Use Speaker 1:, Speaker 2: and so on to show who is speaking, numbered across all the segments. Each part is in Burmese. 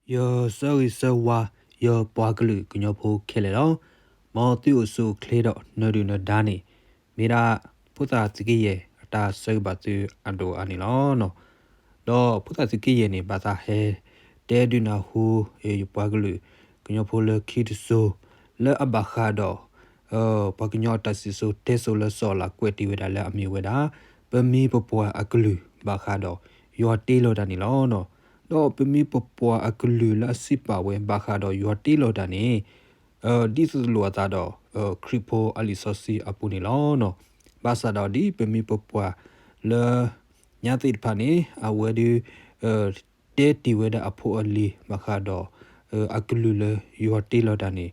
Speaker 1: Yo sorry so wa yo pwaglu kunyo pho khele lo mo tu so kledo no du no dani mira puta tiki ye ata so ba tu ando ani lo no do puta tiki ye ni ba ta he te du na hu e yo pwaglu kunyo pho le kid so le abakha do pa kunyo ta si so te so le so la kweti we da le ami we da pa mi po pwa aklu ba kha do yo te lo da ni lo no do pe mi po pwa aklu la si pa we ba kha do yo te lo da ni this is lo ta do kripo ali so si apu ni lo no ba sa do di pe mi po pwa le nya ti pha ni a we di te ti we da apu ali ba kha do aklu le yo te lo da ni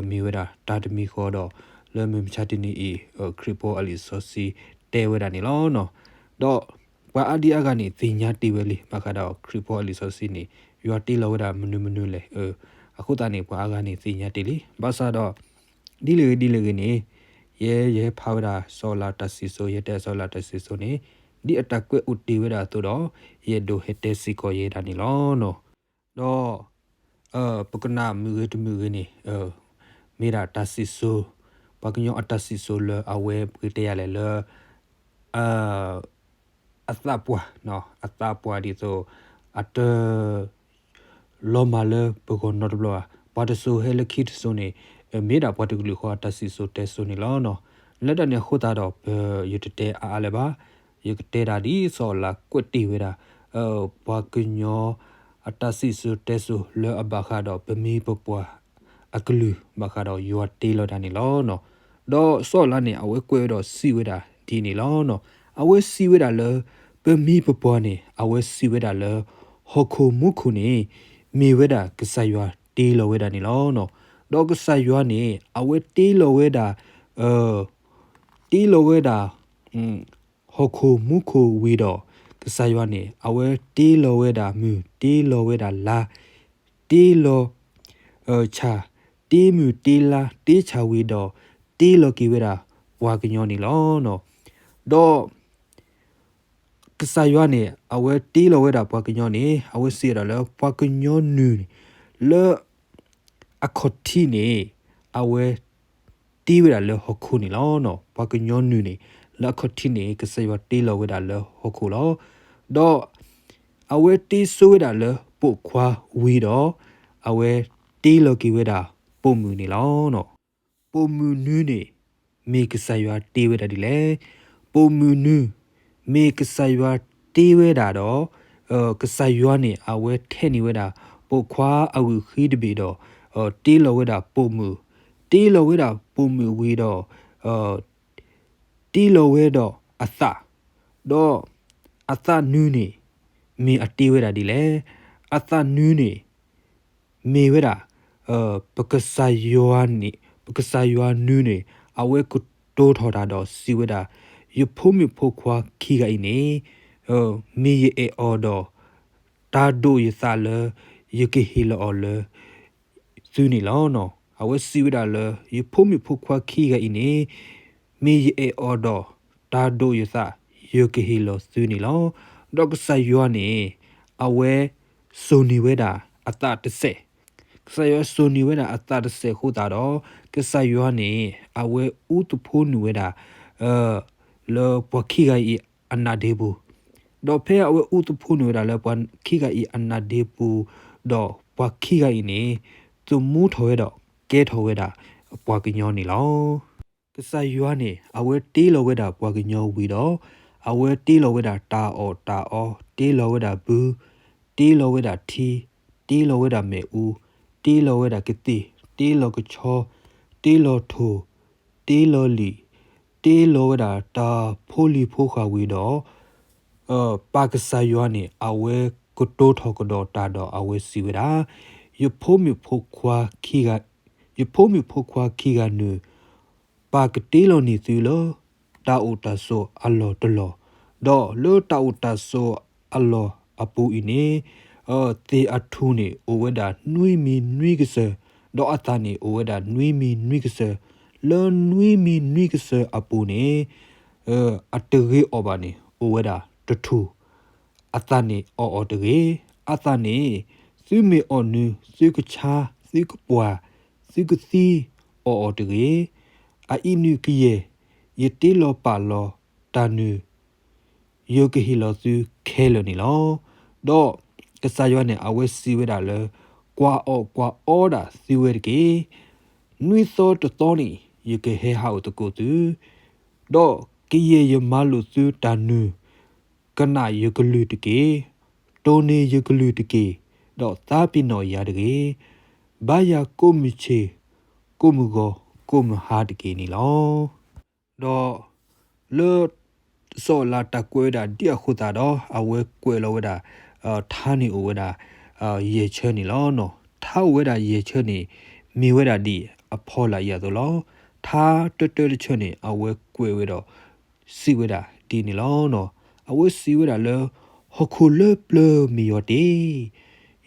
Speaker 1: mi we da ta de mi kho do le mi cha ti ni kripo ali so si te we da ni lo no do wa adi aga ni ti nya ti we li ba kha do kripo ali so si ni yo te lo da mnu leအခုတန်နေပွားကနေစီညာတီလီဘာသာတော့ဒီလေကနေရဲဖာဝတာဆောလာတစီဆိုရဲတဲ့ဆောလာတစီဆိုနေဒီအတက်ကွဲဥတီဝတာဆိုတော့ရဲဒိုဟက်တက်စီကိုရဲတာနေလောနော်တော့ပကနာမူရတမူရနေမေရာတစီဆိုပကညောအတစီဆိုလအဝဲပကတရလဲလအသပွားနော်အသပွားဒီဆိုအတလောမလပကောနော်ဘလပါတဆူဟဲလခိတဆုနေမေဒါပတကလူခေါ်တစီဆိုတဲဆုနေလောနော်လက်တနေခုတာတော့ယတတဲအားလည်းပါယကတဲတာဒီဆောလာကွတ်တီဝဲတာဘကညောအတစီဆိုတဲဆုလောအဘခါတော့ပမီပပွားအကလူဘခါတော့ယောတေလောတာနေလောနော်တော့ဆောလာနေအဝဲကွဲတော့စီဝဲတာဒီနေလောနော်အဝဲစီဝဲတာလေပမီပပွားနေအဝဲစီဝဲတာလေဟခုမှုခုနေမေဝဲတာကဆာယွာတေးလောဝဲတာနေလောနော်တော့ကဆာယွာနေအဝဲတေးလောဝဲတာတေးလောဝဲတာဟခုမှုခုဝီတော့ကဆာယွာနေအဝဲတေးလောဝဲတာမြူတေးလောဝဲတာလာတေးလောချာတေးမြူတေးလာတေးချာဝီတော့တေးလောကီဝဲတာဝါကညောနေလောနော်တော့ကဆာယွာနေအဝဲတေးလောဝဲတာပွားကညောနေအဝဲစီရလောပွားကညောနူလေအခုတီနေအဝဲတီးဝဲတာလေဟခုနေလောနော်ပွားကညောနူနေလက်ခုတီနေကဆာယွာတေးလောဝဲတာလေဟခုလောတော့အဝဲတေးဆိုးဝဲတာလေပုတ်ခွာဝီတော့အဝဲတေးလောကီဝဲတာပုံမူနေလောနော်ပုံမူနူနေမေကဆာယွာတေးဝဲတာဒီလေပုံမူနူမေကဆာယွာတေးဝဲတာတော့ကဆာယွာနေအဝဲထဲနေဝဲတာပုတ်ခွာအဝခီးတပေတော့တေးလောဝဲတာပုံမူတေးလောဝဲတာပုံမူဝေးတော့တေးလောဝဲတော့အတော့အသနူးနေမေအတေးဝဲတာဒီလေအသနူးနေမေဝဲတာပကဆာယွာနေပကဆာယွာနူးနေအဝဲကတိုးထော်တာတော့စီဝဲတာယဖို့မြဖို့ခွာခီကိုင်းနေမေရဲ့အော်တော့တာဒိုရစာလယကေဟီလောလဇူနီလောနော်အဝစီဝဒါလယဖို့မြဖို့ခွာခီကိုင်းနေမေရဲ့အော်တော့တာဒိုရစာယကေဟီလောဇူနီလောဒေါကဆာယွာနေအဝဲဆိုနီဝဲတာအတတဆဲကဆာယွာဆိုနီဝဲတာအတတဆဲခုတာတော့ကဆာယွာနေအဝဲဥတဖိုးနူဝဲတာလောပခိဂိုင်အနာဒေဘူးတော့ဖဲအဝဲဥတဖိုးနူဝဲတာလောပခိဂိုင်အနာဒေဘူးတော့ပခိဂိုင်နေသူမူထော်ဝဲတော့ကဲထော်ဝဲတာပွားကညောနေလောကဆာယွာနေအဝဲတေးလောဝဲတာပွားကညောဝီတော့အဝဲတေးလောဝဲတာတာအောတေးလောဝဲတာဘူးတေးလောဝဲတာထီတေးလောဝဲတာမေဦးတေးလောဝဲတာကတိတေးလောကချောတေးလောထိုတေးလောလီတေးလောဝဲတာတာဖိုလီဖိုခါဝီတော့ပါကဆာယွာနေအဝဲကတိုးထော်ကတော့တာတော့အဝဲစီဝဲတာယဖိုမြဖိုခွာခီကယဖိုမြဖိုခွာခီကနူပါကတေးလောနေသီလောတာဥတဆိုအလောတလောတော့လောတာဥတဆိုအလောအပူအင်းနေတေအထူးနေအိုဝဲတာနွိမီနွိကစတော့အတာနေအိုဝဲတာနွိမီနွိကစလောနွိမီနွိကစအပူနေအတရေအောဘာနေအိုဝဲတာတထူအတာနေအော်တရေအတာနေ ซื้อเมออนนึซื้อกชาซื้อกปัวซื้อกซีอตเกอาอินุกเยยติโลปาโลตานูโยกฮิโลซูเคโลนี่ลอดอกษายวนเนี่ยอเวซีเวดาเลกว่าออดาซีเวดเกนุยโซตตอนี่ยกเฮฮาอุตโกตูดอกกิเยยมาลุซูตานูကနာယကလူတကေတိုနေယကလူတကေတော့သားပြနော်ရတကေဘာယာကိုမချေကိုမကိုကိုမဟာတကေနီလောတော့လောစောလာတကွေးတာတရခုတာတော့အဝဲကွယ်လောဝဲတာထားနေဝဲတာရေချဲနေလောနော်ထားဝဲတာရေချဲနေမိဝဲတာဒီအဖော်လာရတော့လောထားတွတ်ချဲနေအဝဲကွယ်ဝဲတော့စီဝဲတာဒီနေလောနော်အဝစီဝရလဟခုလပလမီယတေ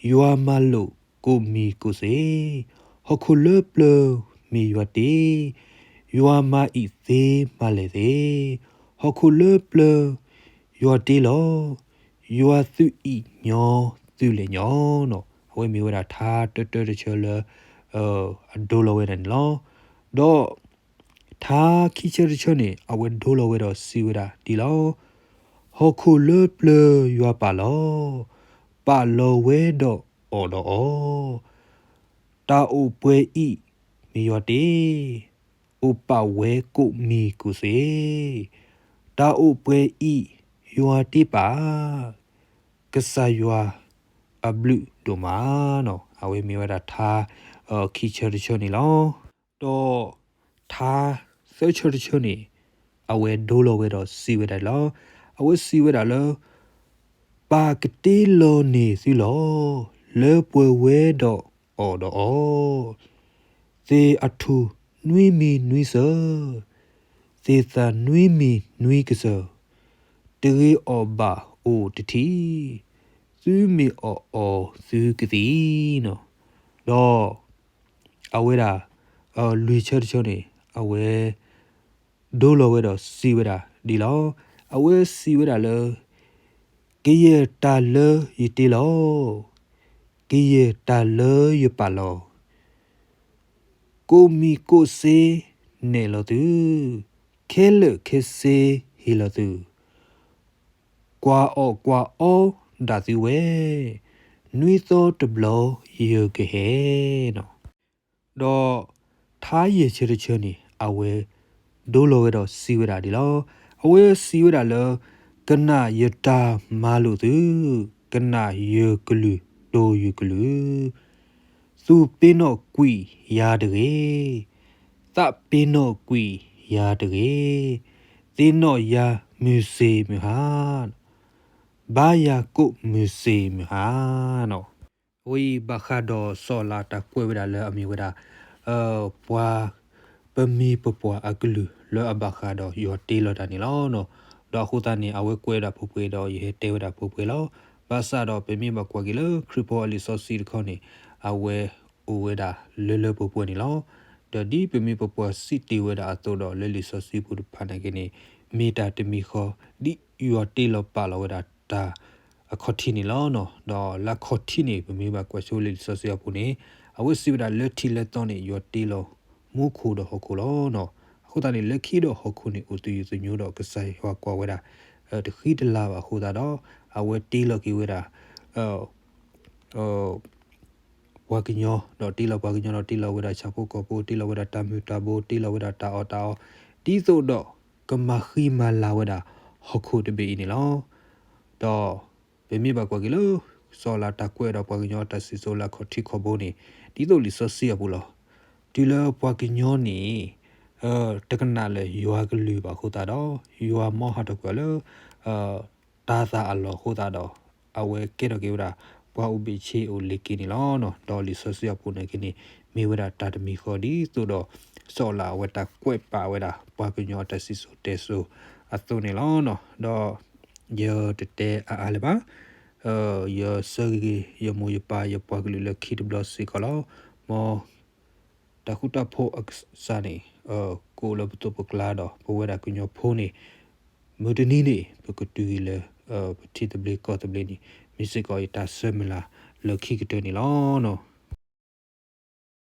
Speaker 1: ယွာမလုကိုမီကိုစေဟခုလပလမီယတေယွာမဤသေးမလေသေးဟခုလပလယွတေလောယွာသူဤညောသူလေညောနော်အဝမီဝရထားတချလအဒိုလဝဲနလောတော့ထားခိချရချနေအဝဒိုလဝဲတော့စီဝရဒီလောဟခုလပလရွာပါလောဝဲတော့အော်တော့တာအိုပွဲဤမီရတေဥပဝဲကုမီကုစေတာအိုပွဲဤရွာတိပါကဆာရွာအဘလူဒိုမာနော်အဝေမီဝဒထားခီချရချနီလောတော့ထားဆချရချနီအဝဲဒိုလဝဲတော့စီဝဲတယ်လောအဝစီဝဲတာလောပါကတိလောနေစီလောလေပွဲဝဲတော့အော်တော့သေအထူနွိမီနွိစောသေသာနွိမီနွိကစောတေအောဘာအိုတတီသူမီအောသူကတိနော်တော့အဝဲတာလူချေနေအဝဲဒိုလောဝဲတော့စီဝဲတာဒီလောအဝဲစီဝဲတာလေကေယတာလေယတီလောကေယတာလေယပါလောကိုမီကိုစေနေလောသူခဲလခဲစေဟီလောသူကွာအောဒါစီဝဲနွီသောတဘလောယေကေဟဲနော်တော့ထားရချရချနေအဝဲဒိုလောဝဲတော့စီဝဲတာဒီလောအဝဲစီဝဲတာလောကနာယတာမာလူသူကနာယေကလူတိုယေကလူသူပင်းတော့ကွီယာတကေသပင်းတော့ကွီယာတကေသင်းတော့ယာမူစေမဟာဘာယာကုမူစေမဟာနော်ဝီဘခါဒိုဆောလာတာကွေဝဒါလေအမီဝဒါပွာပမီပပွာအကလူလောအဘခါဒိုယောတေလောတာနီလောနော်တော့ခုတန်နေအဝဲကွဲတာဖူပွေတော့ရေတဲဝတာဖူပွေလောဘာသာတော့ပမီမကွာကီလောခရပိုအလီဆိုစီခေါနေအဝဲအိုဝဲတာလေဖူပွေနီလောဒဒီပမီပပွာစီတီဝဲတာအတော့တော့လေလီဆိုစီပူဖာနေကနေမီတာတမီခေါ်ဒီယောတေလောပါလောဝဲတာတာအခေါတီနီလောနော်တော့လက်ခေါတီနီပမီမကွာချိုလီဆိုစီပူနေအဝဲစီဝတာလက်တီလက်တော့နေယောတေလောမူခိုတော့ဟခုလောနော်ခုတန်လက်ခီတော့ဟခုနေဦးတူယူညိုတော့ကဆိုင်ဟောကွာဝဲတာတခိတလာပါခုတာတော့အဝဲတီလော်ကီဝဲတာဝါကညောတော့တီလော်ဝါကညောတော့တီလော်ဝဲတာချဖို့ကောပိုတီလော်ဝဲတာတာမူတာဘိုတီလော်ဝဲတာတာအော်တာတီဆိုတော့ကမခီမလာဝဲတာဟခုတပေနေလောတော့ဘေမီဘကွာကီလိုစောလာတကွဲတော့ဝါကညောတစီဆိုလာခေါတီခေါဘိုနေတီဆိုလီဆိုစီရဘူးလောတီလော်ဝါကညောနေတကနာလေယွာကလူပါခုတာတော့ယွာမောဟတော့ကလေတာသာအလောခုတာတော့အဝဲကေတော့ကေဝတာဘွာဥပိချေအိုလေကီနီလောနော်ဒေါ်လီဆော့ဆီယပူနေကီနီမေဝတာတာတမီခေါ်ဒီဆိုတော့ဆောလာဝတာကွဲ့ပါဝတာဘွာကညောတစီဆိုတဲဆိုအသွနေလောနော်တော့ယောတတဲအားလေပါယောဆောဂီယောမူယပါယပွားကလူလခိဒဘလစီကလောမောတခုတဖို့အစာနေကိုလဘတုပကလာတော့ဘဝရကညဖိုးနေမဒနီနေပကတူလေပတိတဘလီကောတဘလီနီမစ်ကောတာဆမလာ le ki ke ni lo no